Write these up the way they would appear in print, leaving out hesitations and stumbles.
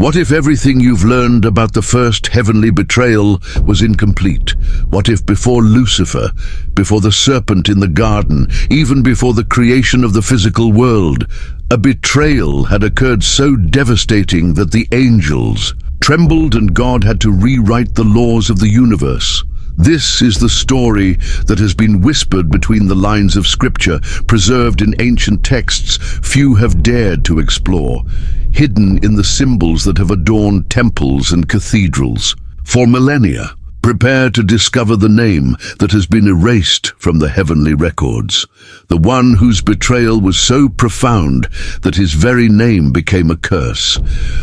What if everything you've learned about the first heavenly betrayal was incomplete? What if before Lucifer, before the serpent in the garden, even before the creation of the physical world, a betrayal had occurred so devastating that the angels trembled and God had to rewrite the laws of the universe? This is the story that has been whispered between the lines of scripture, preserved in ancient texts few have dared to explore, hidden in the symbols that have adorned temples and cathedrals. For millennia, prepare to discover the name that has been erased from the heavenly records, the one whose betrayal was so profound that his very name became a curse,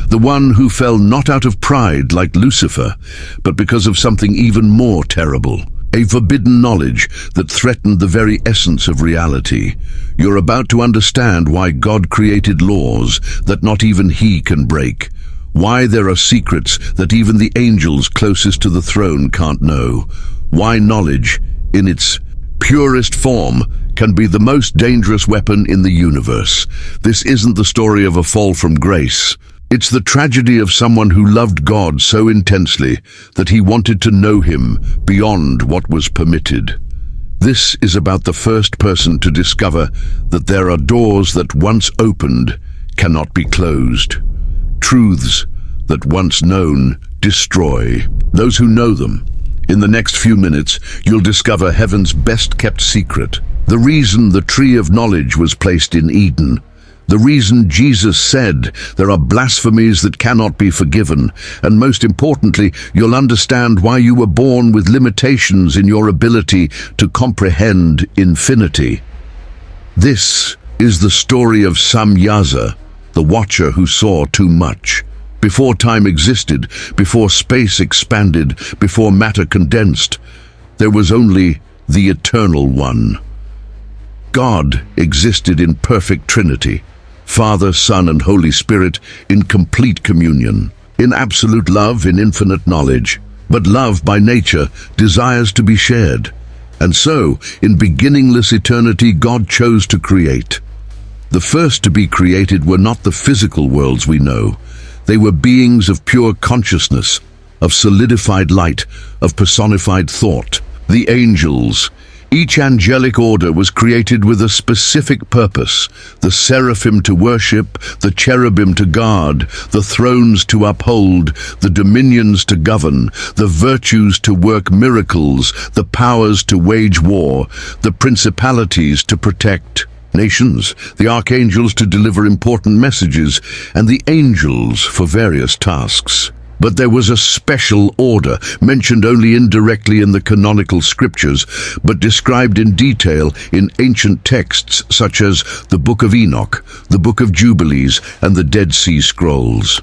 the one who fell not out of pride like Lucifer, but because of something even more terrible, a forbidden knowledge that threatened the very essence of reality. You're about to understand why God created laws that not even He can break, why there are secrets that even the angels closest to the throne can't know, why knowledge, in its purest form, can be the most dangerous weapon in the universe. This isn't the story of a fall from grace. It's the tragedy of someone who loved God so intensely that he wanted to know Him beyond what was permitted. This is about the first person to discover that there are doors that once opened cannot be closed. Truths that once known destroy those who know them. In the next few minutes, you'll discover heaven's best-kept secret, the reason the tree of knowledge was placed in Eden, the reason Jesus said there are blasphemies that cannot be forgiven, and most importantly, you'll understand why you were born with limitations in your ability to comprehend infinity. This is the story of Samyaza, the watcher who saw too much. Before time existed, before space expanded, before matter condensed, there was only the Eternal One. God existed in perfect Trinity, Father, Son, and Holy Spirit in complete communion, in absolute love, in infinite knowledge. But love by nature desires to be shared. And so, in beginningless eternity, God chose to create. The first to be created were not the physical worlds we know. They were beings of pure consciousness, of solidified light, of personified thought. The angels. Each angelic order was created with a specific purpose: the seraphim to worship, the cherubim to guard, the thrones to uphold, the dominions to govern, the virtues to work miracles, the powers to wage war, the principalities to protect nations, the archangels to deliver important messages, and the angels for various tasks. But there was a special order, mentioned only indirectly in the canonical scriptures, but described in detail in ancient texts such as the Book of Enoch, the Book of Jubilees, and the Dead Sea Scrolls.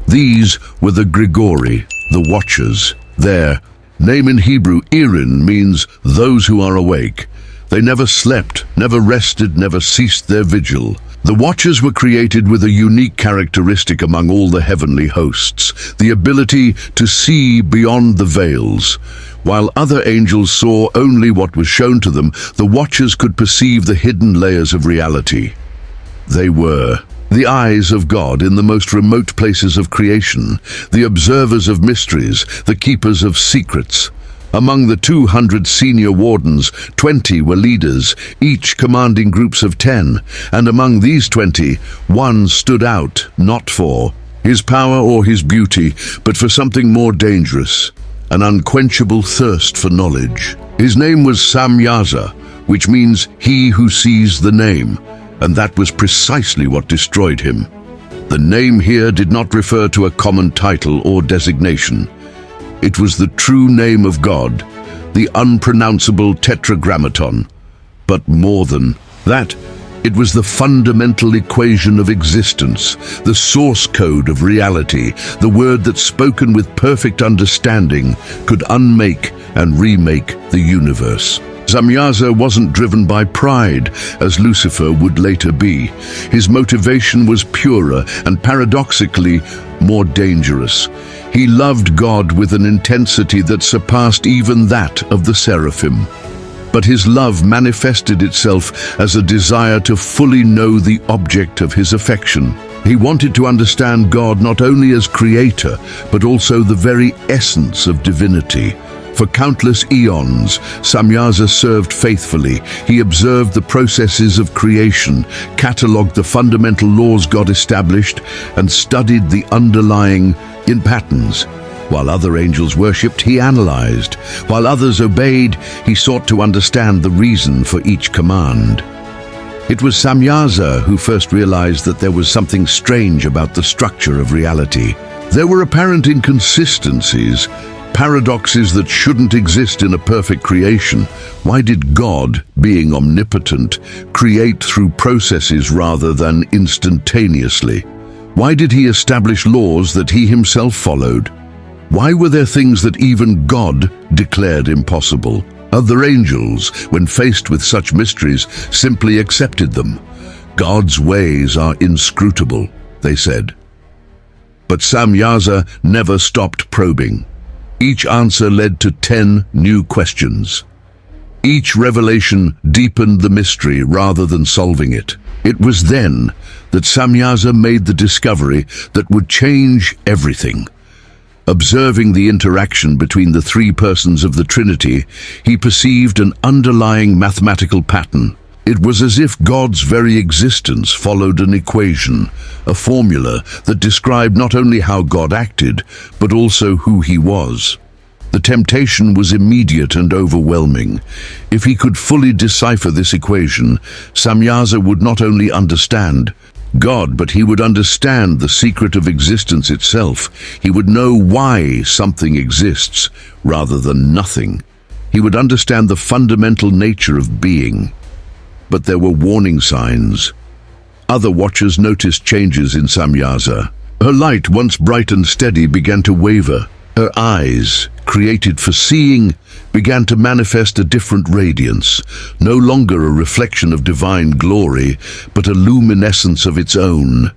These were the Grigori, the Watchers. Their name in Hebrew, Irin, means those who are awake. They never slept, never rested, never ceased their vigil. The Watchers were created with a unique characteristic among all the heavenly hosts, the ability to see beyond the veils. While other angels saw only what was shown to them, the Watchers could perceive the hidden layers of reality. They were the eyes of God in the most remote places of creation, the observers of mysteries, the keepers of secrets. Among the 200 senior wardens, 20 were leaders, each commanding groups of 10, and among these 20, one stood out, not for his power or his beauty, but for something more dangerous, an unquenchable thirst for knowledge. His name was Samyaza, which means he who sees the name, and that was precisely what destroyed him. The name here did not refer to a common title or designation. It was the true name of God, the unpronounceable Tetragrammaton. But more than that, it was the fundamental equation of existence, the source code of reality, the word that, spoken with perfect understanding, could unmake and remake the universe. Samyaza wasn't driven by pride, as Lucifer would later be. His motivation was purer and paradoxically more dangerous. He loved God with an intensity that surpassed even that of the seraphim. But his love manifested itself as a desire to fully know the object of his affection. He wanted to understand God not only as creator, but also the very essence of divinity. For countless eons, Samyaza served faithfully. He observed the processes of creation, catalogued the fundamental laws God established, and studied the underlying patterns. While other angels worshipped, he analyzed. While others obeyed, he sought to understand the reason for each command. It was Samyaza who first realized that there was something strange about the structure of reality. There were apparent inconsistencies, paradoxes that shouldn't exist in a perfect creation. Why did God, being omnipotent, create through processes rather than instantaneously? Why did he establish laws that he himself followed? Why were there things that even God declared impossible? Other angels, when faced with such mysteries, simply accepted them. God's ways are inscrutable, they said. But Samyaza never stopped probing. Each answer led to 10 new questions. Each revelation deepened the mystery rather than solving it. It was then that Samyaza made the discovery that would change everything. Observing the interaction between the three persons of the Trinity, he perceived an underlying mathematical pattern. It was as if God's very existence followed an equation, a formula that described not only how God acted, but also who he was. The temptation was immediate and overwhelming. If he could fully decipher this equation, Samyaza would not only understand God, but he would understand the secret of existence itself. He would know why something exists rather than nothing. He would understand the fundamental nature of being. But there were warning signs. Other watchers noticed changes in Samyaza. Her light, once bright and steady, began to waver. Her eyes, created for seeing, began to manifest a different radiance, no longer a reflection of divine glory, but a luminescence of its own,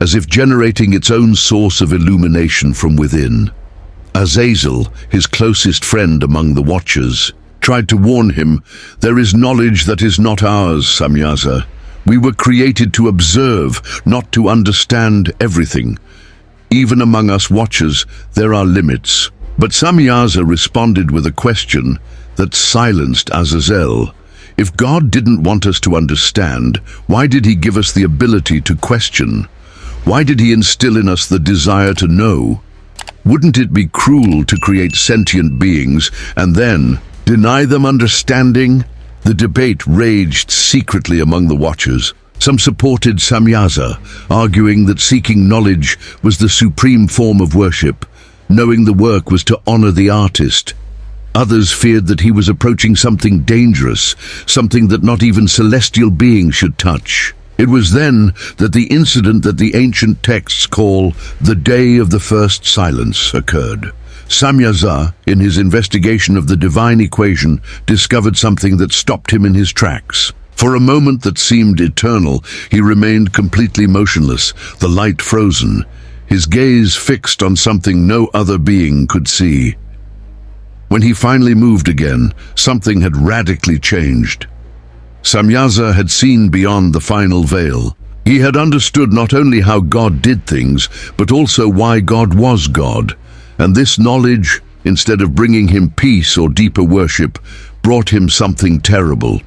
as if generating its own source of illumination from within. Azazel, his closest friend among the watchers, tried to warn him, "There is knowledge that is not ours, Samyaza. We were created to observe, not to understand everything. Even among us watchers, there are limits." But Samyaza responded with a question that silenced Azazel. If God didn't want us to understand, why did he give us the ability to question? Why did he instill in us the desire to know? Wouldn't it be cruel to create sentient beings and then deny them understanding? The debate raged secretly among the watchers. Some supported Samyaza, arguing that seeking knowledge was the supreme form of worship. Knowing the work was to honor the artist. Others feared that he was approaching something dangerous, something that not even celestial beings should touch. It was then that the incident that the ancient texts call the Day of the First Silence occurred. Samyaza, in his investigation of the divine equation, discovered something that stopped him in his tracks. For a moment that seemed eternal, he remained completely motionless, the light frozen, his gaze fixed on something no other being could see. When he finally moved again, something had radically changed. Samyaza had seen beyond the final veil. He had understood not only how God did things, but also why God was God. And this knowledge, instead of bringing him peace or deeper worship, brought him something terrible.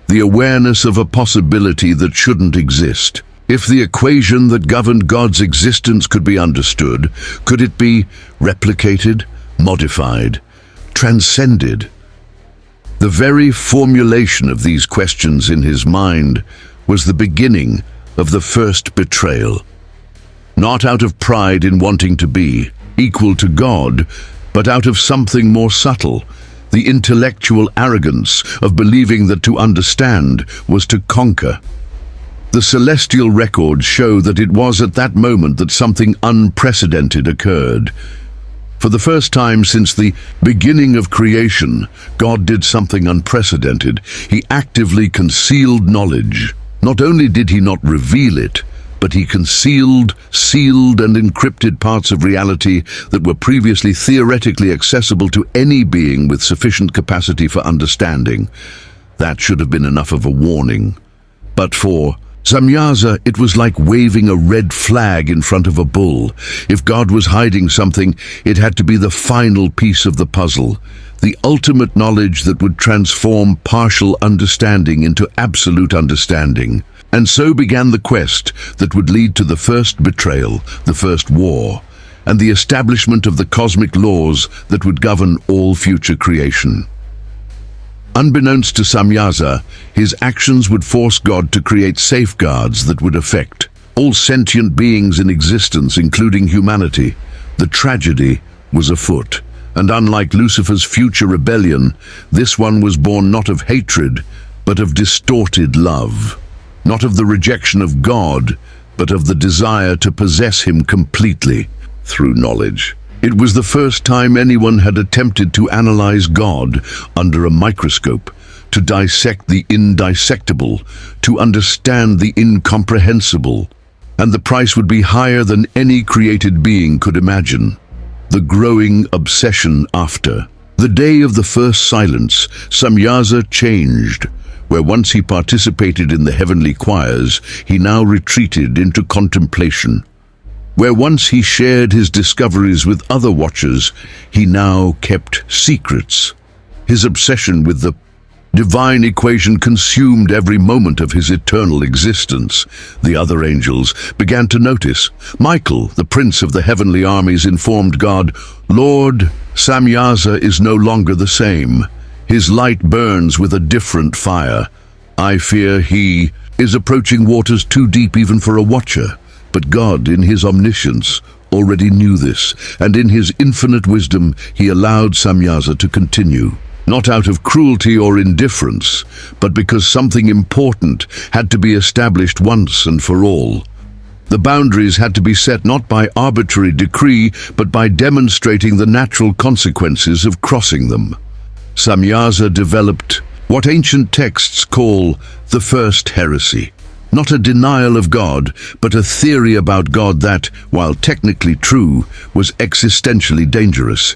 The awareness of a possibility that shouldn't exist. If the equation that governed God's existence could be understood, could it be replicated, modified, transcended? The very formulation of these questions in his mind was the beginning of the first betrayal. Not out of pride in wanting to be equal to God, but out of something more subtle, the intellectual arrogance of believing that to understand was to conquer. The celestial records show that it was at that moment that something unprecedented occurred. For the first time since the beginning of creation, God did something unprecedented. He actively concealed knowledge. Not only did he not reveal it, but he concealed, sealed, and encrypted parts of reality that were previously theoretically accessible to any being with sufficient capacity for understanding. That should have been enough of a warning. But for Samyaza, it was like waving a red flag in front of a bull. If God was hiding something, it had to be the final piece of the puzzle, the ultimate knowledge that would transform partial understanding into absolute understanding. And so began the quest that would lead to the first betrayal, the first war, and the establishment of the cosmic laws that would govern all future creation. Unbeknownst to Samyaza, his actions would force God to create safeguards that would affect all sentient beings in existence, including humanity. The tragedy was afoot, and unlike Lucifer's future rebellion, this one was born not of hatred, but of distorted love. Not of the rejection of God, but of the desire to possess him completely through knowledge. It was the first time anyone had attempted to analyze God under a microscope, to dissect the indissectable, to understand the incomprehensible, and the price would be higher than any created being could imagine. The growing obsession after. The day of the first silence, Samyaza changed. Where once he participated in the heavenly choirs, he now retreated into contemplation. Where once he shared his discoveries with other watchers, he now kept secrets. His obsession with the divine equation consumed every moment of his eternal existence. The other angels began to notice. Michael, the prince of the heavenly armies, informed God, "Lord, Samyaza is no longer the same. His light burns with a different fire. I fear he is approaching waters too deep even for a watcher." But God, in his omniscience, already knew this, and in his infinite wisdom, he allowed Samyaza to continue. Not out of cruelty or indifference, but because something important had to be established once and for all. The boundaries had to be set not by arbitrary decree, but by demonstrating the natural consequences of crossing them. Samyaza developed what ancient texts call the first heresy. Not a denial of God, but a theory about God that, while technically true, was existentially dangerous.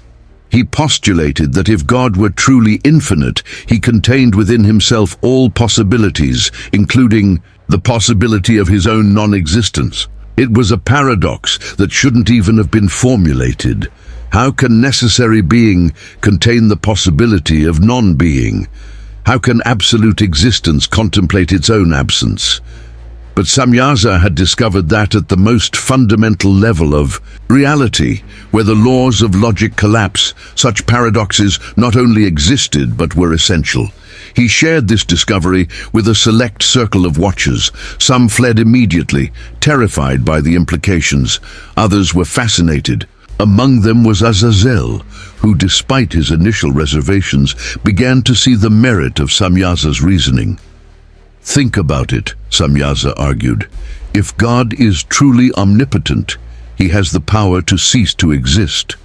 He postulated that if God were truly infinite, he contained within himself all possibilities, including the possibility of his own non-existence. It was a paradox that shouldn't even have been formulated. How can necessary being contain the possibility of non-being? How can absolute existence contemplate its own absence? But Samyaza had discovered that at the most fundamental level of reality, where the laws of logic collapse, such paradoxes not only existed but were essential. He shared this discovery with a select circle of watchers. Some fled immediately, terrified by the implications. Others were fascinated. Among them was Azazel, who, despite his initial reservations, began to see the merit of Samyaza's reasoning. Think about it, Samyaza argued. If God is truly omnipotent, he has the power to cease to exist.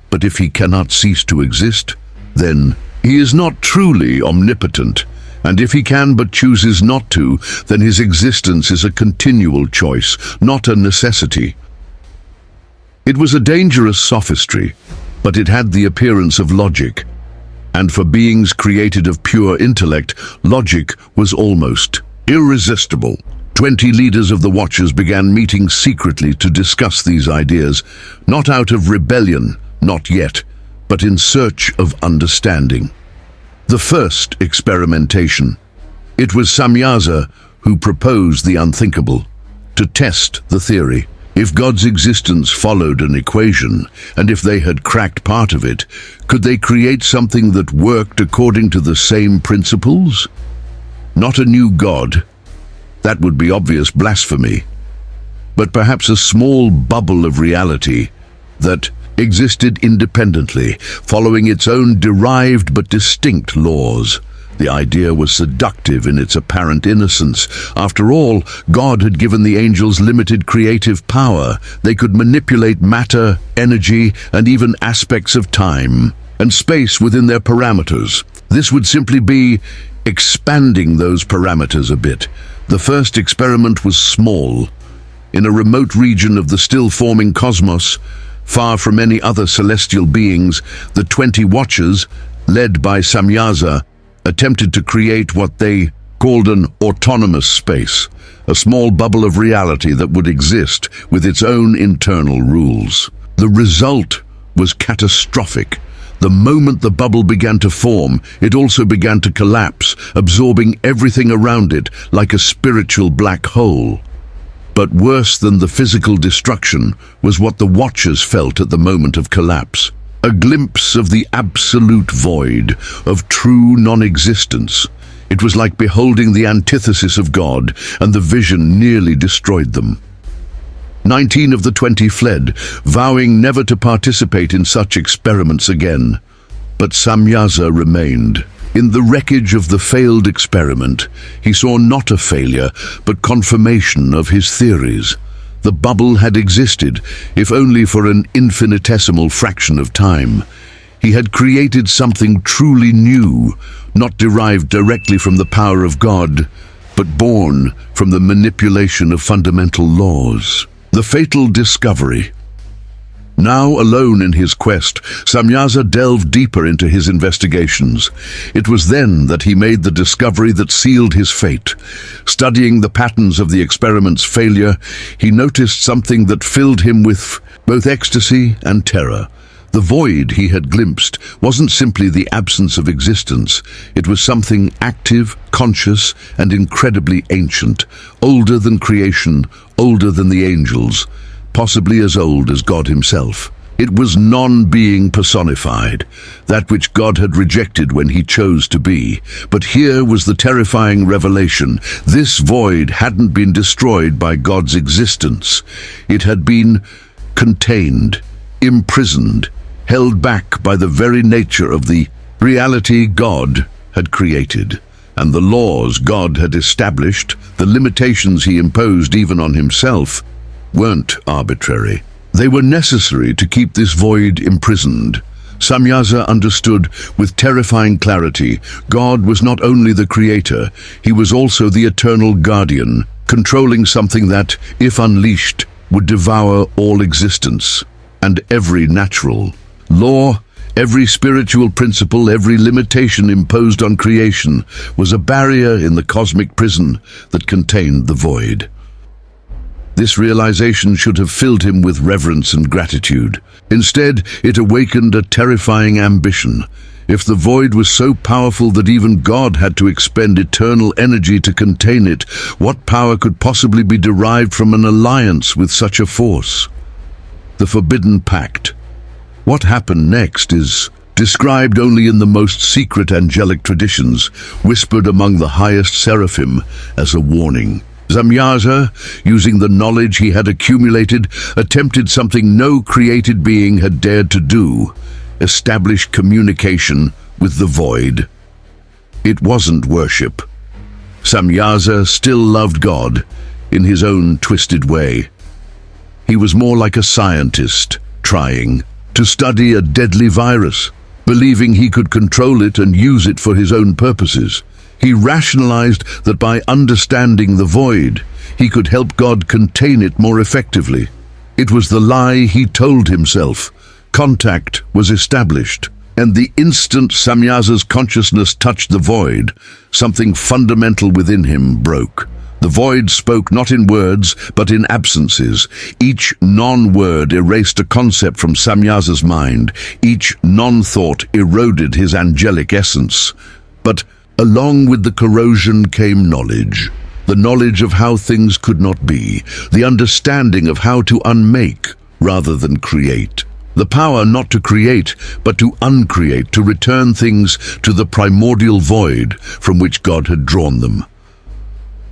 But if he cannot cease to exist, then he is not truly omnipotent. And if he can but chooses not to, then his existence is a continual choice, not a necessity. It was a dangerous sophistry, but it had the appearance of logic. And for beings created of pure intellect, logic was almost irresistible. 20 leaders of the Watchers began meeting secretly to discuss these ideas, not out of rebellion, not yet, but in search of understanding. The first experimentation. It was Samyaza who proposed the unthinkable, to test the theory. If God's existence followed an equation, and if they had cracked part of it, could they create something that worked according to the same principles? Not a new God. That would be obvious blasphemy. But perhaps a small bubble of reality that existed independently, following its own derived but distinct laws. The idea was seductive in its apparent innocence. After all, God had given the angels limited creative power. They could manipulate matter, energy, and even aspects of time and space within their parameters. This would simply be expanding those parameters a bit. The first experiment was small. In a remote region of the still-forming cosmos, far from any other celestial beings, the 20 Watchers, led by Samyaza, attempted to create what they called an autonomous space, a small bubble of reality that would exist with its own internal rules. The result was catastrophic. The moment the bubble began to form, it also began to collapse, absorbing everything around it like a spiritual black hole. But worse than the physical destruction was what the watchers felt at the moment of collapse. A glimpse of the absolute void, of true non-existence. It was like beholding the antithesis of God, and the vision nearly destroyed them. 19 of the 20 fled, vowing never to participate in such experiments again. But Samyaza remained. In the wreckage of the failed experiment, he saw not a failure, but confirmation of his theories. The bubble had existed, if only for an infinitesimal fraction of time. He had created something truly new, not derived directly from the power of God, but born from the manipulation of fundamental laws. The fatal discovery. Now alone in his quest, Samyaza delved deeper into his investigations. It was then that he made the discovery that sealed his fate. Studying the patterns of the experiment's failure, he noticed something that filled him with both ecstasy and terror. The void he had glimpsed wasn't simply the absence of existence. It was something active, conscious, and incredibly ancient, older than creation, older than the angels, possibly as old as God himself. It was non-being personified, that which God had rejected when he chose to be. But here was the terrifying revelation. This void hadn't been destroyed by God's existence. It had been contained, imprisoned, held back by the very nature of the reality God had created. And the laws God had established, the limitations he imposed even on himself, weren't arbitrary. They were necessary to keep this void imprisoned. Samyaza understood with terrifying clarity, God was not only the creator, he was also the eternal guardian, controlling something that, if unleashed, would devour all existence and every natural law. Every spiritual principle, every limitation imposed on creation was a barrier in the cosmic prison that contained the void. This realization should have filled him with reverence and gratitude. Instead, it awakened a terrifying ambition. If the void was so powerful that even God had to expend eternal energy to contain it, what power could possibly be derived from an alliance with such a force? The Forbidden Pact. What happened next is described only in the most secret angelic traditions, whispered among the highest seraphim as a warning. Samyaza, using the knowledge he had accumulated, attempted something no created being had dared to do: establish communication with the void. It wasn't worship. Samyaza still loved God in his own twisted way. He was more like a scientist, trying to study a deadly virus, believing he could control it and use it for his own purposes. He rationalized that by understanding the void, he could help God contain it more effectively. It was the lie he told himself. Contact was established, and the instant Samyaza's consciousness touched the void, something fundamental within him broke. The void spoke not in words, but in absences. Each non-word erased a concept from Samyaza's mind. Each non-thought eroded his angelic essence. But along with the corrosion came knowledge. The knowledge of how things could not be. The understanding of how to unmake rather than create. The power not to create, but to uncreate, to return things to the primordial void from which God had drawn them.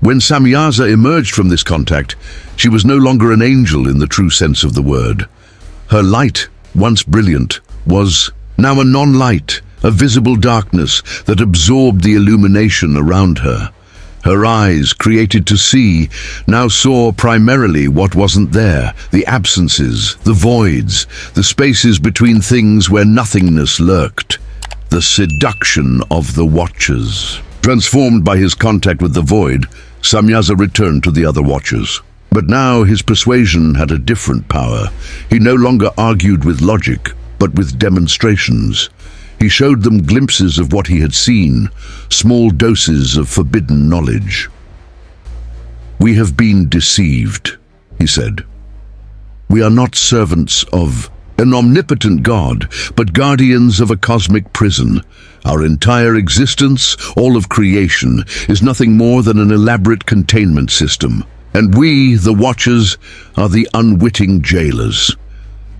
When Samyaza emerged from this contact, she was no longer an angel in the true sense of the word. Her light, once brilliant, was now a non-light, a visible darkness that absorbed the illumination around her. Her eyes, created to see, now saw primarily what wasn't there: the absences, the voids, the spaces between things where nothingness lurked. The seduction of the Watchers. Transformed by his contact with the void, Samyaza returned to the other Watchers. But now his persuasion had a different power. He no longer argued with logic, but with demonstrations. He showed them glimpses of what he had seen, small doses of forbidden knowledge. "We have been deceived," he said. "We are not servants of an omnipotent God, but guardians of a cosmic prison. Our entire existence, all of creation, is nothing more than an elaborate containment system. And we, the Watchers, are the unwitting jailers."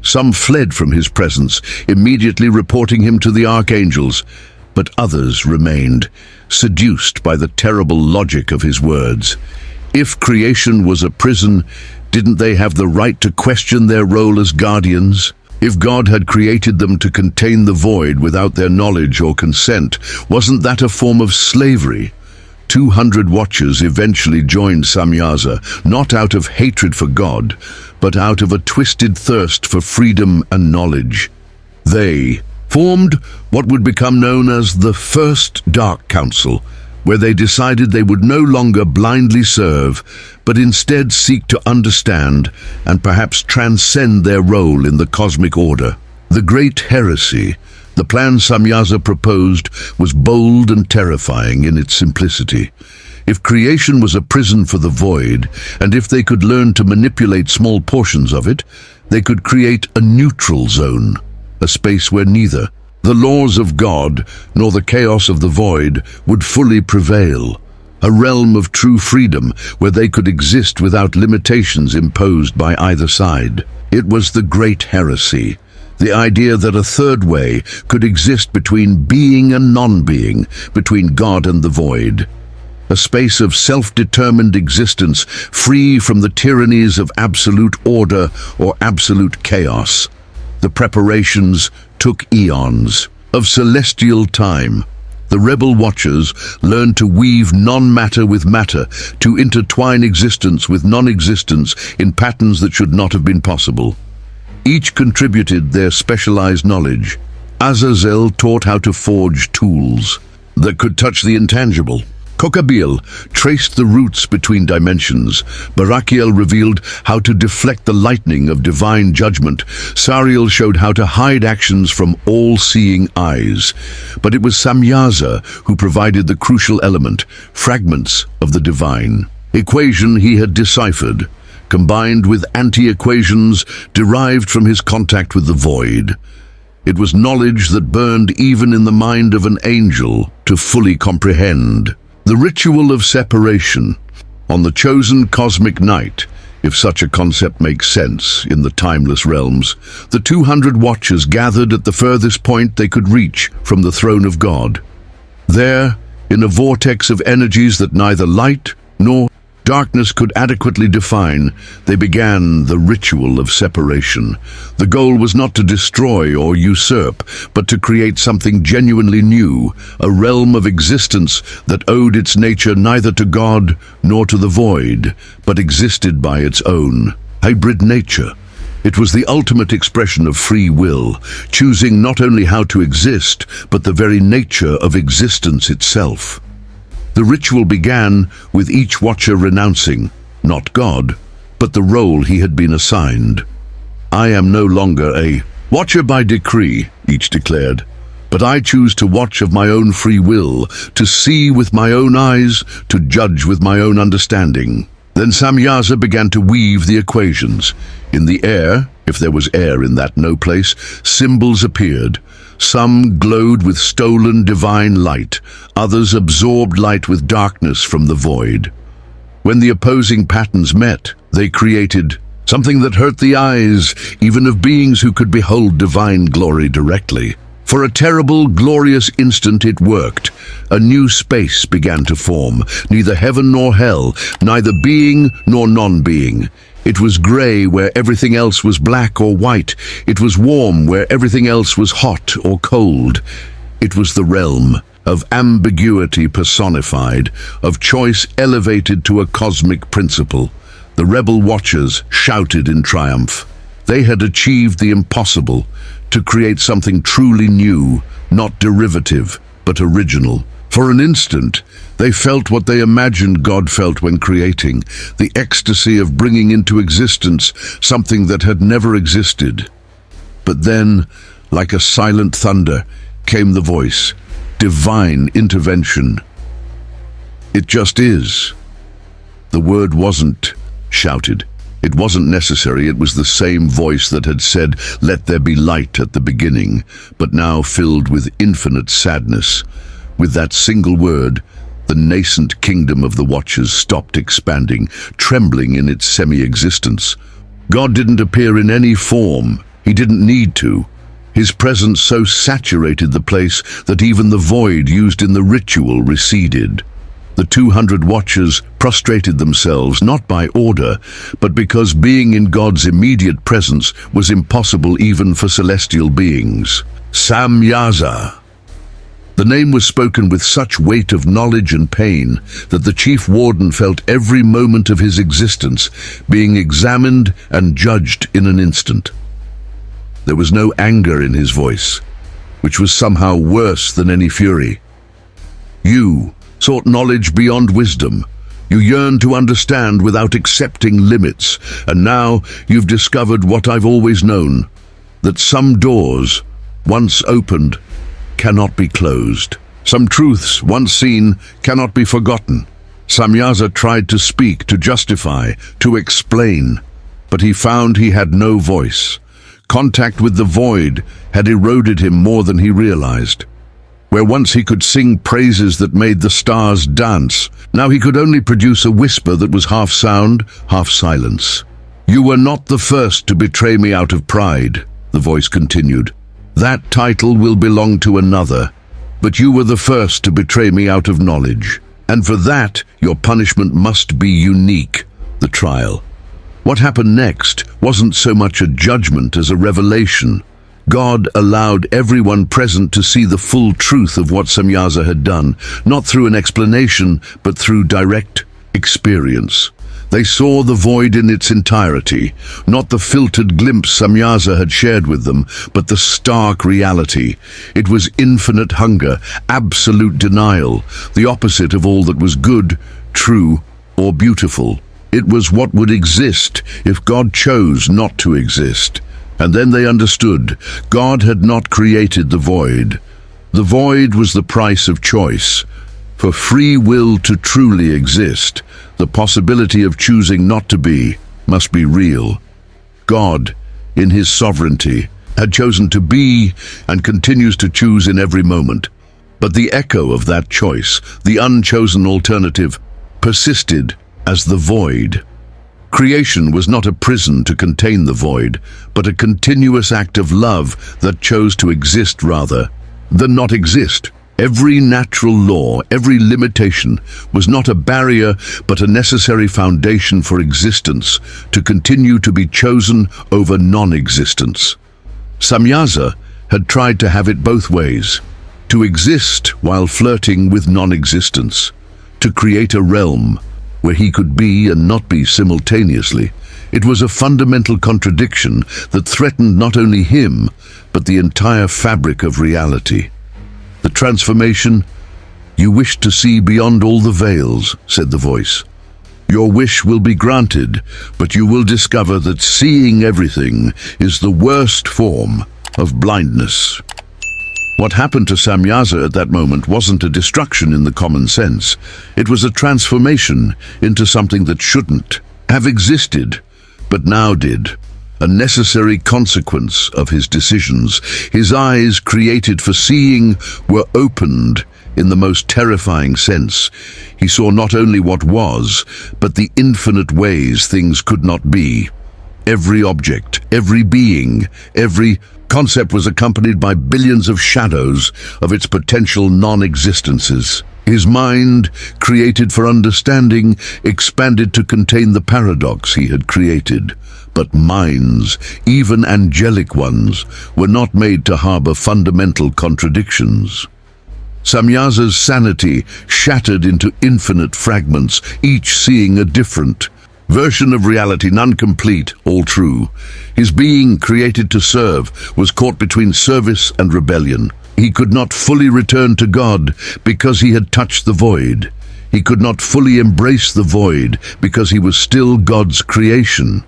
Some fled from his presence, immediately reporting him to the archangels, but others remained, seduced by the terrible logic of his words. If creation was a prison, didn't they have the right to question their role as guardians? If God had created them to contain the void without their knowledge or consent, wasn't that a form of slavery? 200 Watchers eventually joined Samyaza, not out of hatred for God, but out of a twisted thirst for freedom and knowledge. They formed what would become known as the First Dark Council, where they decided they would no longer blindly serve, but instead seek to understand and perhaps transcend their role in the cosmic order. The Great Heresy, the plan Samyaza proposed, was bold and terrifying in its simplicity. If creation was a prison for the void, and if they could learn to manipulate small portions of it, they could create a neutral zone, a space where neither the laws of God nor the chaos of the void would fully prevail, a realm of true freedom where they could exist without limitations imposed by either side. It was the Great Heresy, the idea that a third way could exist between being and non-being, between God and the void. A space of self-determined existence free from the tyrannies of absolute order or absolute chaos. The preparations took eons. Of celestial time, the rebel Watchers learned to weave non-matter with matter, to intertwine existence with non-existence in patterns that should not have been possible. Each contributed their specialized knowledge. Azazel taught how to forge tools that could touch the intangible. Kokabil traced the roots between dimensions. Barakiel revealed how to deflect the lightning of divine judgment. Sariel showed how to hide actions from all-seeing eyes. But it was Samyaza who provided the crucial element, fragments of the divine. Equation he had deciphered, combined with anti-equations derived from his contact with the void. It was knowledge that burned even in the mind of an angel to fully comprehend. The ritual of separation. On the chosen cosmic night, if such a concept makes sense in the timeless realms, the 200 Watchers gathered at the furthest point they could reach from the throne of God. There, in a vortex of energies that neither light nor darkness could adequately define, they began the ritual of separation. The goal was not to destroy or usurp, but to create something genuinely new, a realm of existence that owed its nature neither to God nor to the void, but existed by its own hybrid nature. It was the ultimate expression of free will, choosing not only how to exist, but the very nature of existence itself. The ritual began with each Watcher renouncing, not God, but the role he had been assigned. "I am no longer a Watcher by decree," each declared, "but I choose to watch of my own free will, to see with my own eyes, to judge with my own understanding." Then Samyaza began to weave the equations. In the air, if there was air in that no place, symbols appeared. Some glowed with stolen divine light, others absorbed light with darkness from the void. When the opposing patterns met, they created something that hurt the eyes, even of beings who could behold divine glory directly. For a terrible, glorious instant it worked. A new space began to form, neither heaven nor hell, neither being nor non-being. It was grey where everything else was black or white. It was warm where everything else was hot or cold. It was the realm of ambiguity personified, of choice elevated to a cosmic principle. The rebel Watchers shouted in triumph. They had achieved the impossible, to create something truly new, not derivative, but original. For an instant, they felt what they imagined God felt when creating, the ecstasy of bringing into existence something that had never existed. But then, like a silent thunder, came the voice, divine intervention. It just is. The word wasn't shouted. It wasn't necessary. It was the same voice that had said, "Let there be light" at the beginning, but now filled with infinite sadness. With that single word, the nascent kingdom of the Watchers stopped expanding, trembling in its semi-existence. God didn't appear in any form. He didn't need to. His presence so saturated the place that even the void used in the ritual receded. The 200 Watchers prostrated themselves not by order, but because being in God's immediate presence was impossible even for celestial beings. Samyaza. The name was spoken with such weight of knowledge and pain that the chief warden felt every moment of his existence being examined and judged in an instant. There was no anger in his voice, which was somehow worse than any fury. You sought knowledge beyond wisdom. You yearned to understand without accepting limits, and now you've discovered what I've always known, that some doors, once opened, cannot be closed. Some truths, once seen, cannot be forgotten. Samyaza tried to speak, to justify, to explain, but he found he had no voice. Contact with the void had eroded him more than he realized. Where once he could sing praises that made the stars dance, now he could only produce a whisper that was half sound, half silence. "You were not the first to betray me out of pride," the voice continued. "That title will belong to another, but you were the first to betray me out of knowledge. And for that, your punishment must be unique, the trial." What happened next wasn't so much a judgment as a revelation. God allowed everyone present to see the full truth of what Samyaza had done, not through an explanation, but through direct experience. They saw the void in its entirety, not the filtered glimpse Samyaza had shared with them, but the stark reality. It was infinite hunger, absolute denial, the opposite of all that was good, true, or beautiful. It was what would exist if God chose not to exist. And then they understood, God had not created the void. The void was the price of choice. For free will to truly exist, the possibility of choosing not to be must be real. God, in his sovereignty, had chosen to be and continues to choose in every moment. But the echo of that choice, the unchosen alternative, persisted as the void. Creation was not a prison to contain the void, but a continuous act of love that chose to exist rather than not exist. Every natural law, every limitation, was not a barrier but a necessary foundation for existence, to continue to be chosen over non-existence. Samyaza had tried to have it both ways, to exist while flirting with non-existence, to create a realm where he could be and not be simultaneously. It was a fundamental contradiction that threatened not only him, but the entire fabric of reality. The transformation, "You wish to see beyond all the veils," said the voice. "Your wish will be granted, but you will discover that seeing everything is the worst form of blindness." What happened to Samyaza at that moment wasn't a destruction in the common sense. It was a transformation into something that shouldn't have existed, but now did. A necessary consequence of his decisions. His eyes, created for seeing, were opened in the most terrifying sense. He saw not only what was, but the infinite ways things could not be. Every object, every being, every concept was accompanied by billions of shadows of its potential non-existences. His mind, created for understanding, expanded to contain the paradox he had created. But minds, even angelic ones, were not made to harbor fundamental contradictions. Samyaza's sanity shattered into infinite fragments, each seeing a different version of reality, none complete, all true. His being, created to serve, was caught between service and rebellion. He could not fully return to God because he had touched the void. He could not fully embrace the void because he was still God's creation.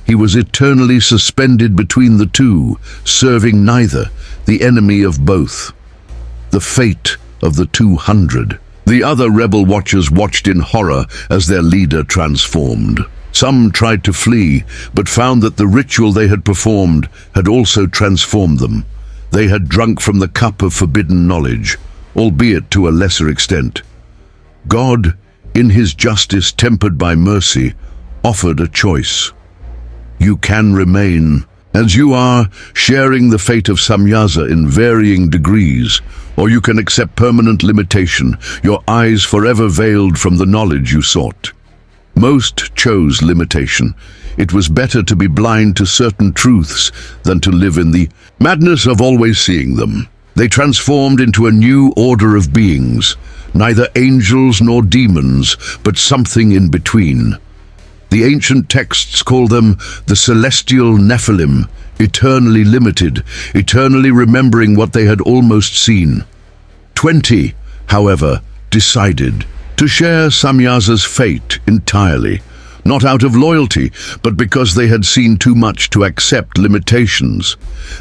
He was eternally suspended between the two, serving neither, the enemy of both. The fate of the 200. The other rebel watchers watched in horror as their leader transformed. Some tried to flee, but found that the ritual they had performed had also transformed them. They had drunk from the cup of forbidden knowledge, albeit to a lesser extent. God, in his justice tempered by mercy, offered a choice. You can remain as you are, sharing the fate of Samyaza in varying degrees, or you can accept permanent limitation, your eyes forever veiled from the knowledge you sought. Most chose limitation. It was better to be blind to certain truths than to live in the madness of always seeing them. They transformed into a new order of beings, neither angels nor demons, but something in between. The ancient texts call them the celestial Nephilim, eternally limited, eternally remembering what they had almost seen. 20, however, decided to share Samyaza's fate entirely, not out of loyalty, but because they had seen too much to accept limitations.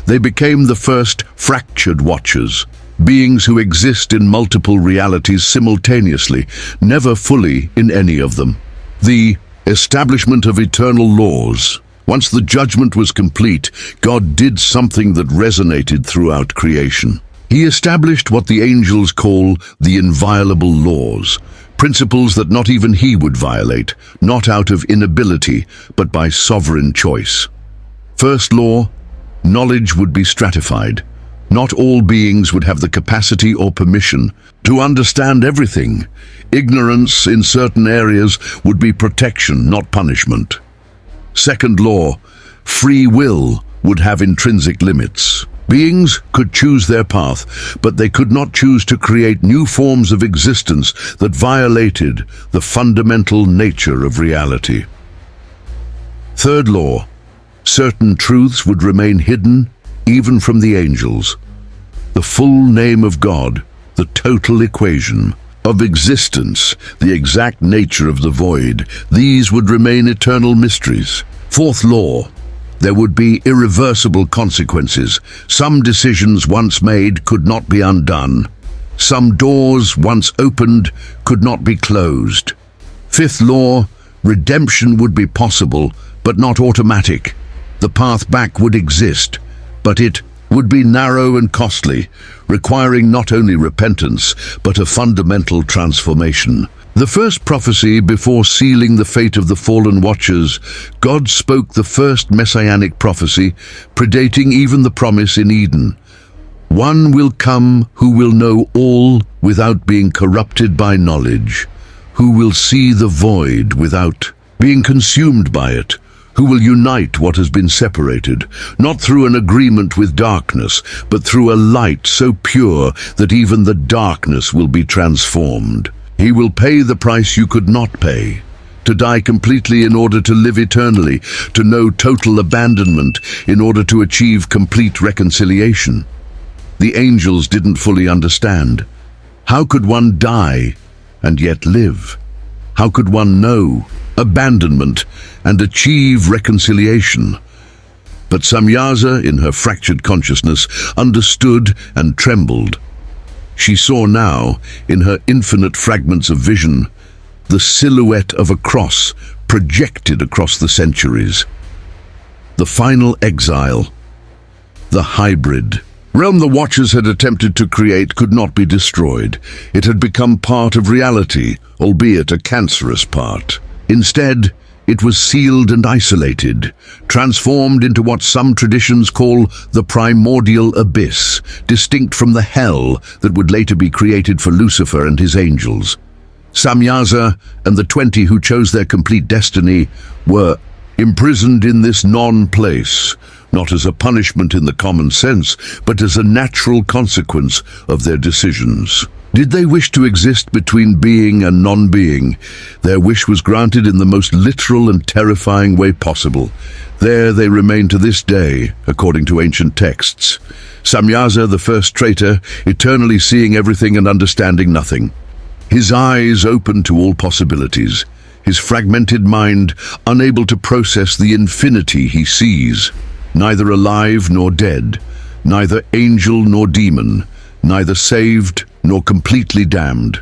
They became the first fractured watchers, beings who exist in multiple realities simultaneously, never fully in any of them. The establishment of eternal laws. Once the judgment was complete, God did something that resonated throughout creation. He established what the angels call the inviolable laws, principles that not even he would violate, not out of inability, but by sovereign choice. First law, knowledge would be stratified. Not all beings would have the capacity or permission to understand everything. Ignorance in certain areas would be protection, not punishment. Second law, free will would have intrinsic limits. Beings could choose their path, but they could not choose to create new forms of existence that violated the fundamental nature of reality. Third law, certain truths would remain hidden even from the angels. The full name of God, the total equation of existence, the exact nature of the void, these would remain eternal mysteries. Fourth law, there would be irreversible consequences. Some decisions once made could not be undone. Some doors once opened could not be closed. Fifth law, redemption would be possible, but not automatic. The path back would exist, but it would be narrow and costly, requiring not only repentance, but a fundamental transformation. The first prophecy before sealing the fate of the fallen watchers, God spoke the first messianic prophecy, predating even the promise in Eden. One will come who will know all without being corrupted by knowledge, who will see the void without being consumed by it, who will unite what has been separated, not through an agreement with darkness, but through a light so pure that even the darkness will be transformed. He will pay the price you could not pay, to die completely in order to live eternally, to know total abandonment in order to achieve complete reconciliation. The angels didn't fully understand. How could one die and yet live? How could one know abandonment and achieve reconciliation? But Samyaza, in her fractured consciousness, understood and trembled. She saw now, in her infinite fragments of vision, the silhouette of a cross projected across the centuries. The final exile, the hybrid realm the Watchers had attempted to create could not be destroyed. It had become part of reality, albeit a cancerous part. Instead, it was sealed and isolated, transformed into what some traditions call the primordial abyss, distinct from the hell that would later be created for Lucifer and his angels. Samyaza and the 20 who chose their complete destiny were imprisoned in this non-place, not as a punishment in the common sense, but as a natural consequence of their decisions. Did they wish to exist between being and non-being? Their wish was granted in the most literal and terrifying way possible. There they remain to this day, according to ancient texts. Samyaza, the first traitor, eternally seeing everything and understanding nothing. His eyes open to all possibilities, his fragmented mind unable to process the infinity he sees. Neither alive nor dead, neither angel nor demon, neither saved nor completely damned.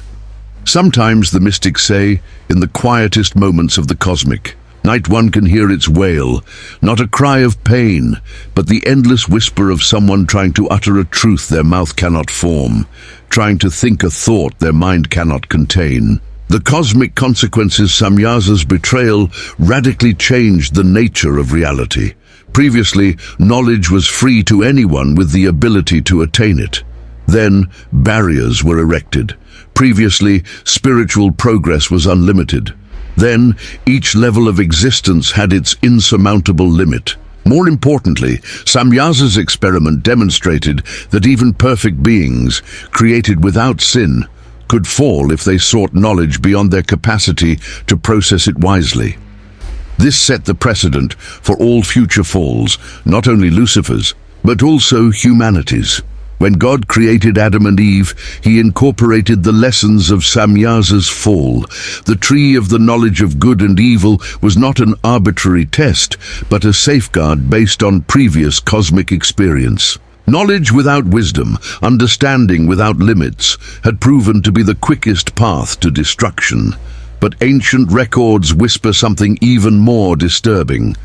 Sometimes, the mystics say, in the quietest moments of the cosmic night, one can hear its wail, not a cry of pain, but the endless whisper of someone trying to utter a truth their mouth cannot form, trying to think a thought their mind cannot contain. The cosmic consequences Samyaza's betrayal radically changed the nature of reality. Previously, knowledge was free to anyone with the ability to attain it. Then, barriers were erected. Previously, spiritual progress was unlimited. Then, each level of existence had its insurmountable limit. More importantly, Samyaza's experiment demonstrated that even perfect beings, created without sin, could fall if they sought knowledge beyond their capacity to process it wisely. This set the precedent for all future falls, not only Lucifer's, but also humanity's. When God created Adam and Eve, he incorporated the lessons of Samyaza's fall. The tree of the knowledge of good and evil was not an arbitrary test, but a safeguard based on previous cosmic experience. Knowledge without wisdom, understanding without limits, had proven to be the quickest path to destruction. But ancient records whisper something even more disturbing.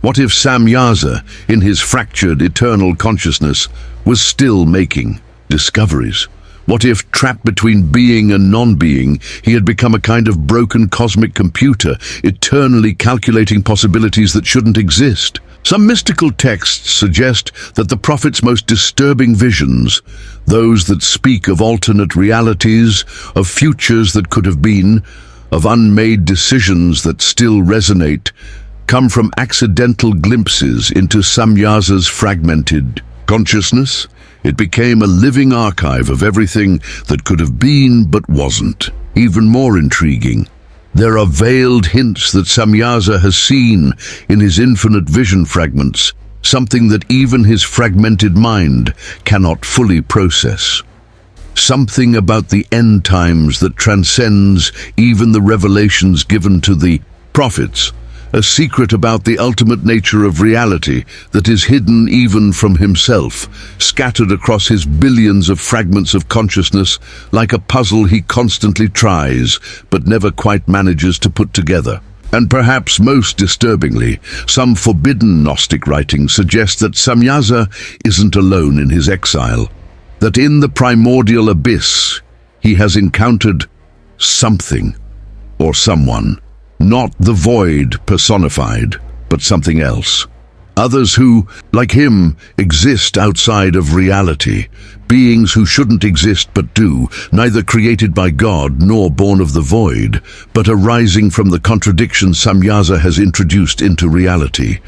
What if Samyaza, in his fractured eternal consciousness, was still making discoveries? What if, trapped between being and non-being, he had become a kind of broken cosmic computer, eternally calculating possibilities that shouldn't exist? Some mystical texts suggest that the prophet's most disturbing visions, those that speak of alternate realities, of futures that could have been, of unmade decisions that still resonate, come from accidental glimpses into Samyaza's fragmented consciousness. It became a living archive of everything that could have been but wasn't. Even more intriguing, there are veiled hints that Samyaza has seen in his infinite vision fragments, something that even his fragmented mind cannot fully process. Something about the end times that transcends even the revelations given to the prophets, a secret about the ultimate nature of reality that is hidden even from himself, scattered across his billions of fragments of consciousness like a puzzle he constantly tries but never quite manages to put together. And perhaps most disturbingly, some forbidden Gnostic writings suggest that Samyaza isn't alone in his exile, that in the primordial abyss he has encountered something or someone. Not the void personified, but something else. Others who, like him, exist outside of reality. Beings who shouldn't exist but do, neither created by God nor born of the void, but arising from the contradiction Samyaza has introduced into reality.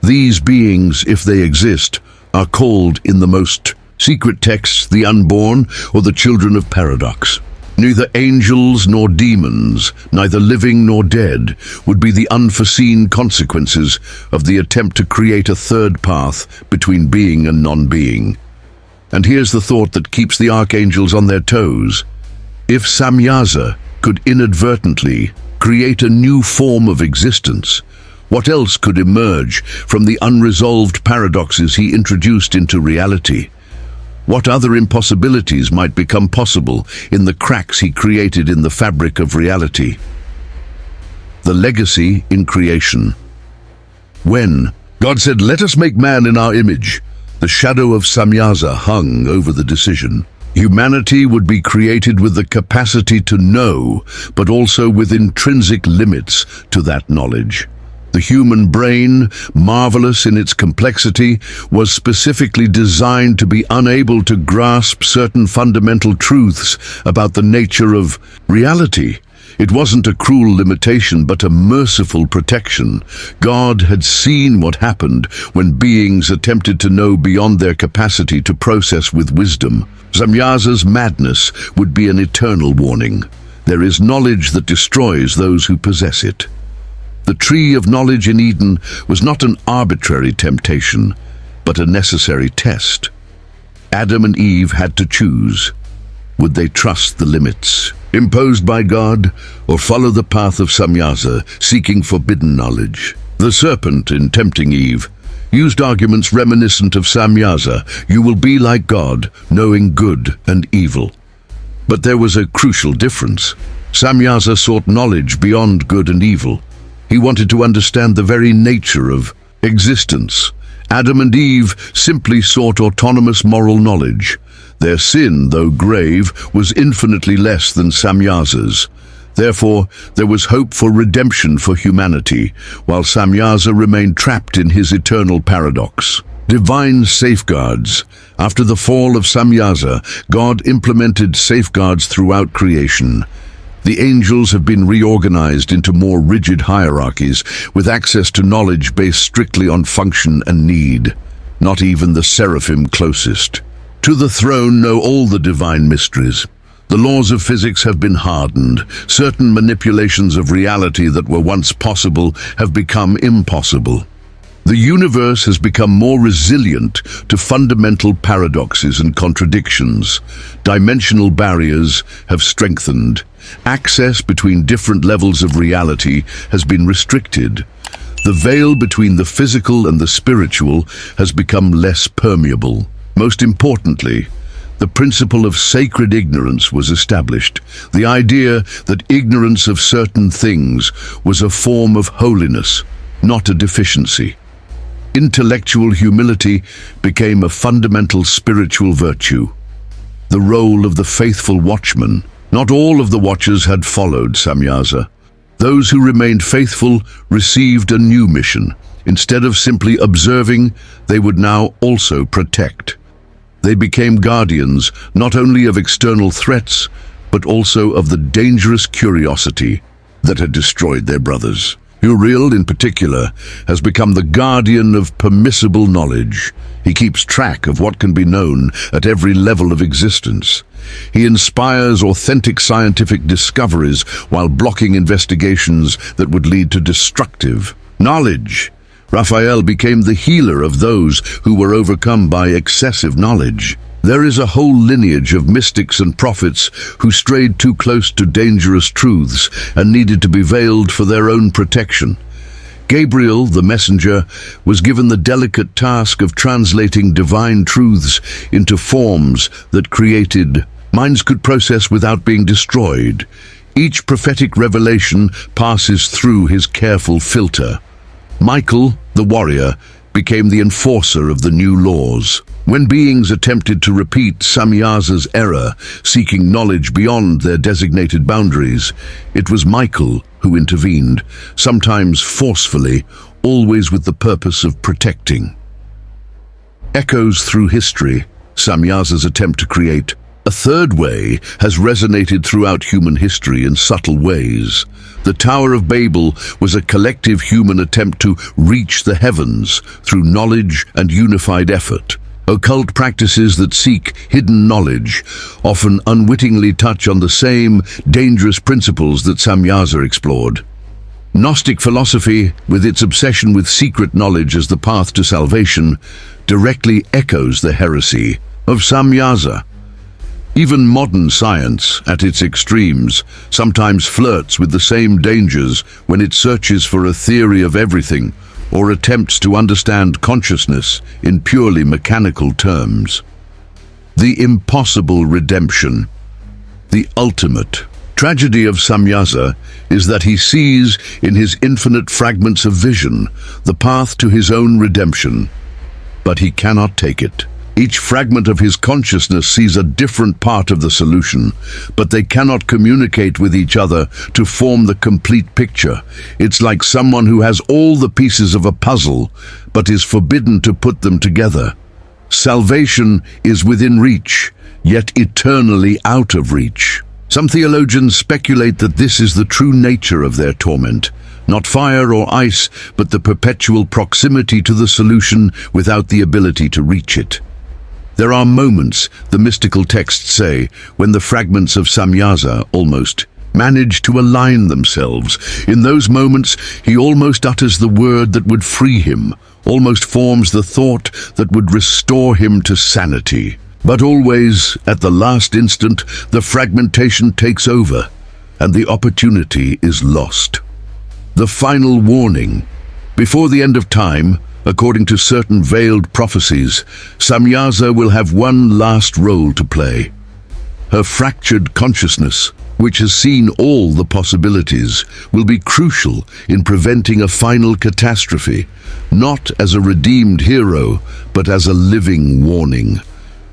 These beings, if they exist, are called in the most secret texts the unborn or the children of paradox. Neither angels nor demons, neither living nor dead, would be the unforeseen consequences of the attempt to create a third path between being and non-being. And here's the thought that keeps the archangels on their toes. If Samyaza could inadvertently create a new form of existence, what else could emerge from the unresolved paradoxes he introduced into reality? What other impossibilities might become possible in the cracks he created in the fabric of reality? The legacy in creation. When God said, "Let us make man in our image," the shadow of Samyaza hung over the decision. Humanity would be created with the capacity to know, but also with intrinsic limits to that knowledge. The human brain, marvelous in its complexity, was specifically designed to be unable to grasp certain fundamental truths about the nature of reality. It wasn't a cruel limitation, but a merciful protection. God had seen what happened when beings attempted to know beyond their capacity to process with wisdom. Samyaza's madness would be an eternal warning. There is knowledge that destroys those who possess it. The tree of knowledge in Eden was not an arbitrary temptation, but a necessary test. Adam and Eve had to choose. Would they trust the limits imposed by God, or follow the path of Samyaza, seeking forbidden knowledge? The serpent, in tempting Eve, used arguments reminiscent of Samyaza. You will be like God, knowing good and evil. But there was a crucial difference. Samyaza sought knowledge beyond good and evil. He wanted to understand the very nature of existence. Adam and Eve simply sought autonomous moral knowledge. Their sin, though grave, was infinitely less than Samyaza's. Therefore, there was hope for redemption for humanity, while Samyaza remained trapped in his eternal paradox. Divine safeguards. After the fall of Samyaza, God implemented safeguards throughout creation. The angels have been reorganized into more rigid hierarchies, with access to knowledge based strictly on function and need. Not even the seraphim closest to the throne know all the divine mysteries. The laws of physics have been hardened. Certain manipulations of reality that were once possible have become impossible. The universe has become more resilient to fundamental paradoxes and contradictions. Dimensional barriers have strengthened. Access between different levels of reality has been restricted. The veil between the physical and the spiritual has become less permeable. Most importantly, the principle of sacred ignorance was established. The idea that ignorance of certain things was a form of holiness, not a deficiency. Intellectual humility became a fundamental spiritual virtue. The role of the faithful watchman. Not all of the watchers had followed Samyaza. Those who remained faithful received a new mission. Instead of simply observing, they would now also protect. They became guardians not only of external threats, but also of the dangerous curiosity that had destroyed their brothers. Uriel, in particular, has become the guardian of permissible knowledge. He keeps track of what can be known at every level of existence. He inspires authentic scientific discoveries while blocking investigations that would lead to destructive knowledge. Raphael became the healer of those who were overcome by excessive knowledge. There is a whole lineage of mystics and prophets who strayed too close to dangerous truths and needed to be veiled for their own protection. Gabriel, the messenger, was given the delicate task of translating divine truths into forms that minds could process without being destroyed. Each prophetic revelation passes through his careful filter. Michael, the warrior, became the enforcer of the new laws. When beings attempted to repeat Samyaza's error, seeking knowledge beyond their designated boundaries, it was Michael who intervened, sometimes forcefully, always with the purpose of protecting. Echoes through history. Samyaza's attempt to create a third way has resonated throughout human history in subtle ways. The Tower of Babel was a collective human attempt to reach the heavens through knowledge and unified effort. Occult practices that seek hidden knowledge often unwittingly touch on the same dangerous principles that Samyaza explored. Gnostic philosophy, with its obsession with secret knowledge as the path to salvation, directly echoes the heresy of Samyaza. Even modern science, at its extremes, sometimes flirts with the same dangers when it searches for a theory of everything or attempts to understand consciousness in purely mechanical terms. The impossible redemption. The ultimate tragedy of Samyaza is that he sees in his infinite fragments of vision the path to his own redemption, but he cannot take it. Each fragment of his consciousness sees a different part of the solution, but they cannot communicate with each other to form the complete picture. It's like someone who has all the pieces of a puzzle, but is forbidden to put them together. Salvation is within reach, yet eternally out of reach. Some theologians speculate that this is the true nature of their torment. Not fire or ice, but the perpetual proximity to the solution without the ability to reach it. There are moments, the mystical texts say, when the fragments of Samyaza almost manage to align themselves. In those moments, he almost utters the word that would free him, almost forms the thought that would restore him to sanity. But always, at the last instant, the fragmentation takes over, and the opportunity is lost. The final warning. Before the end of time, according to certain veiled prophecies, Samyaza will have one last role to play. Her fractured consciousness which has seen all the possibilities, will be crucial in preventing a final catastrophe, not as a redeemed hero, but as a living warning.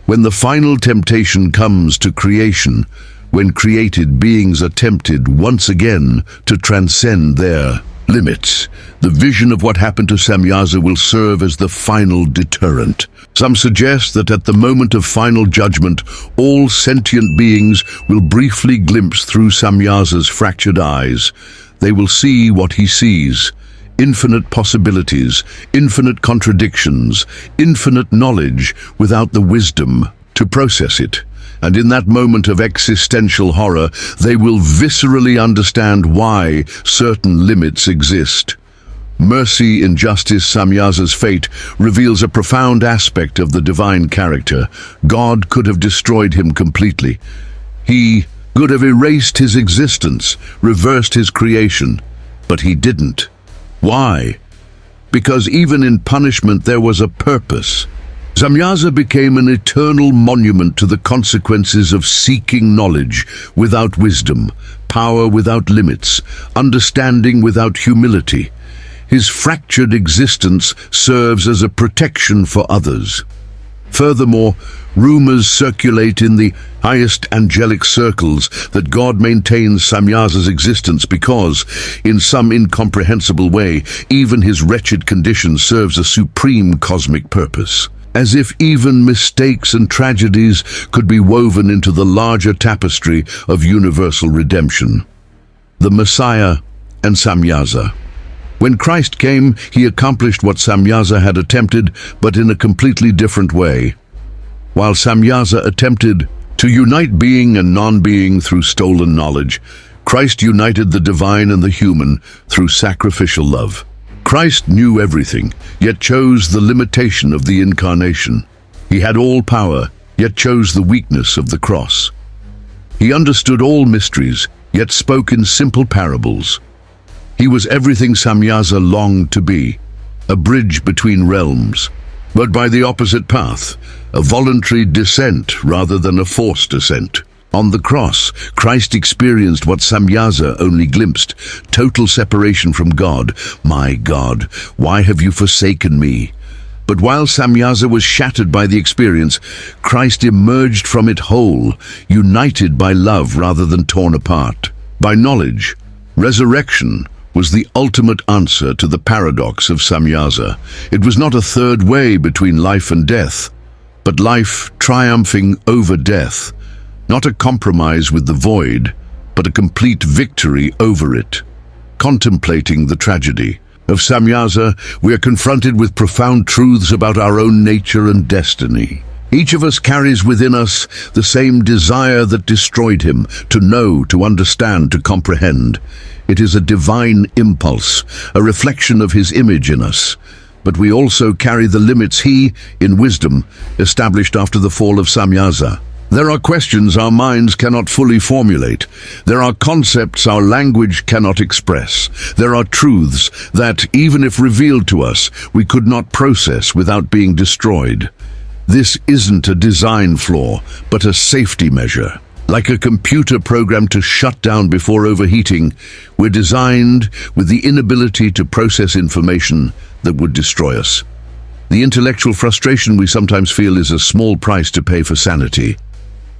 When the final temptation comes to creation, when created beings are tempted once again to transcend their limits, the vision of what happened to Samyaza will serve as the final deterrent. Some suggest that at the moment of final judgment, all sentient beings will briefly glimpse through Samyaza's fractured eyes. They will see what he sees: infinite possibilities, infinite contradictions, infinite knowledge without the wisdom to process it. And in that moment of existential horror, they will viscerally understand why certain limits exist. Mercy in Justice Samyaza's fate reveals a profound aspect of the divine character. God could have destroyed him completely. He could have erased his existence, reversed his creation, but he didn't. Why? Because even in punishment there was a purpose. Samyaza became an eternal monument to the consequences of seeking knowledge without wisdom, power without limits, understanding without humility. His fractured existence serves as a protection for others. Furthermore, rumors circulate in the highest angelic circles that God maintains Samyaza's existence because, in some incomprehensible way, even his wretched condition serves a supreme cosmic purpose. As if even mistakes and tragedies could be woven into the larger tapestry of universal redemption. The Messiah and Samyaza. When Christ came, he accomplished what Samyaza had attempted, but in a completely different way. While Samyaza attempted to unite being and non-being through stolen knowledge, Christ united the divine and the human through sacrificial love. Christ knew everything, yet chose the limitation of the incarnation. He had all power, yet chose the weakness of the cross. He understood all mysteries, yet spoke in simple parables. He was everything Samyaza longed to be, a bridge between realms, but by the opposite path, a voluntary descent rather than a forced ascent. On the cross, Christ experienced what Samyaza only glimpsed: total separation from God. My God, why have you forsaken me? But while Samyaza was shattered by the experience, Christ emerged from it whole, united by love rather than torn apart. By knowledge, resurrection was the ultimate answer to the paradox of Samyaza. It was not a third way between life and death, but life triumphing over death. Not a compromise with the void, but a complete victory over it. Contemplating the tragedy of Samyaza, we are confronted with profound truths about our own nature and destiny. Each of us carries within us the same desire that destroyed him: to know, to understand, to comprehend. It is a divine impulse, a reflection of his image in us. But we also carry the limits he, in wisdom, established after the fall of Samyaza. There are questions our minds cannot fully formulate. There are concepts our language cannot express. There are truths that, even if revealed to us, we could not process without being destroyed. This isn't a design flaw, but a safety measure. Like a computer programmed to shut down before overheating, we're designed with the inability to process information that would destroy us. The intellectual frustration we sometimes feel is a small price to pay for sanity.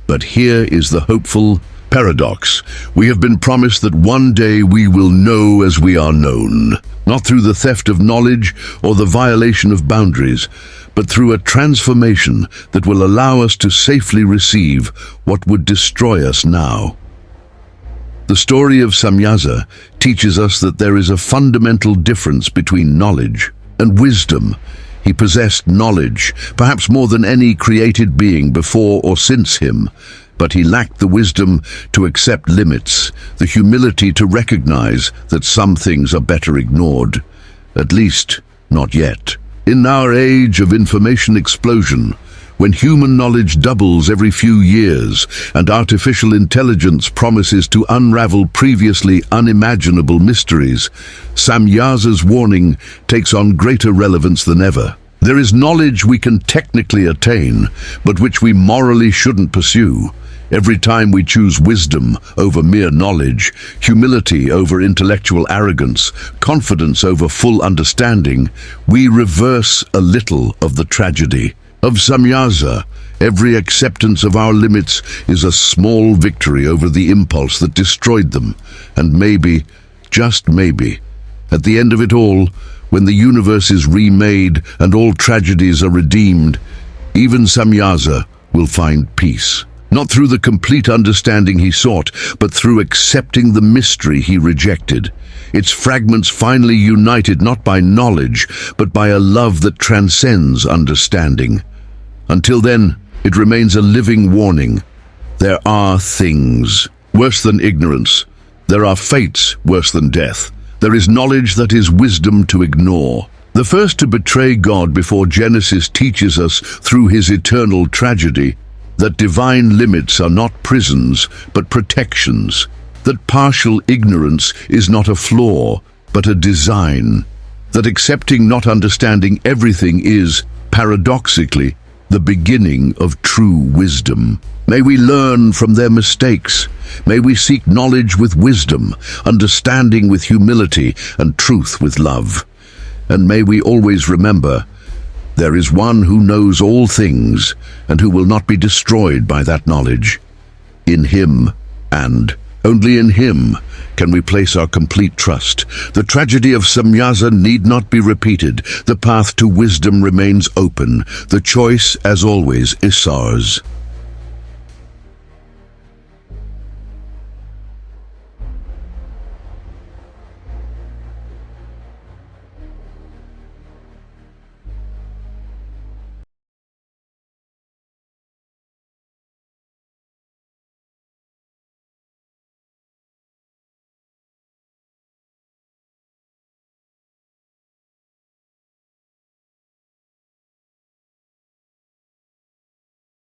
But here is the hopeful paradox. We have been promised that one day we will know as we are known, not through the theft of knowledge or the violation of boundaries, but through a transformation that will allow us to safely receive what would destroy us now. The story of Samyaza teaches us that there is a fundamental difference between knowledge and wisdom. He possessed knowledge, perhaps more than any created being before or since him, but he lacked the wisdom to accept limits, the humility to recognize that some things are better ignored, at least not yet. In our age of information explosion, when human knowledge doubles every few years and artificial intelligence promises to unravel previously unimaginable mysteries, Samyaza's warning takes on greater relevance than ever. There is knowledge we can technically attain, but which we morally shouldn't pursue. Every time we choose wisdom over mere knowledge, humility over intellectual arrogance, confidence over full understanding, we reverse a little of the tragedy. Of Samyaza, every acceptance of our limits is a small victory over the impulse that destroyed them. And maybe, just maybe, at the end of it all, when the universe is remade and all tragedies are redeemed, even Samyaza will find peace. Not through the complete understanding he sought, but through accepting the mystery he rejected. Its fragments finally united not by knowledge, but by a love that transcends understanding. Until then, it remains a living warning. There are things worse than ignorance. There are fates worse than death. There is knowledge that is wisdom to ignore. The first to betray God before Genesis teaches us through his eternal tragedy that divine limits are not prisons, but protections, that partial ignorance is not a flaw, but a design, that accepting not understanding everything is, paradoxically, the beginning of true wisdom. May we learn from their mistakes. May we seek knowledge with wisdom, understanding with humility, and truth with love. And may we always remember, there is one who knows all things and who will not be destroyed by that knowledge. In him, and only in him, can we place our complete trust. The tragedy of Samyaza need not be repeated. The path to wisdom remains open. The choice, as always, is ours.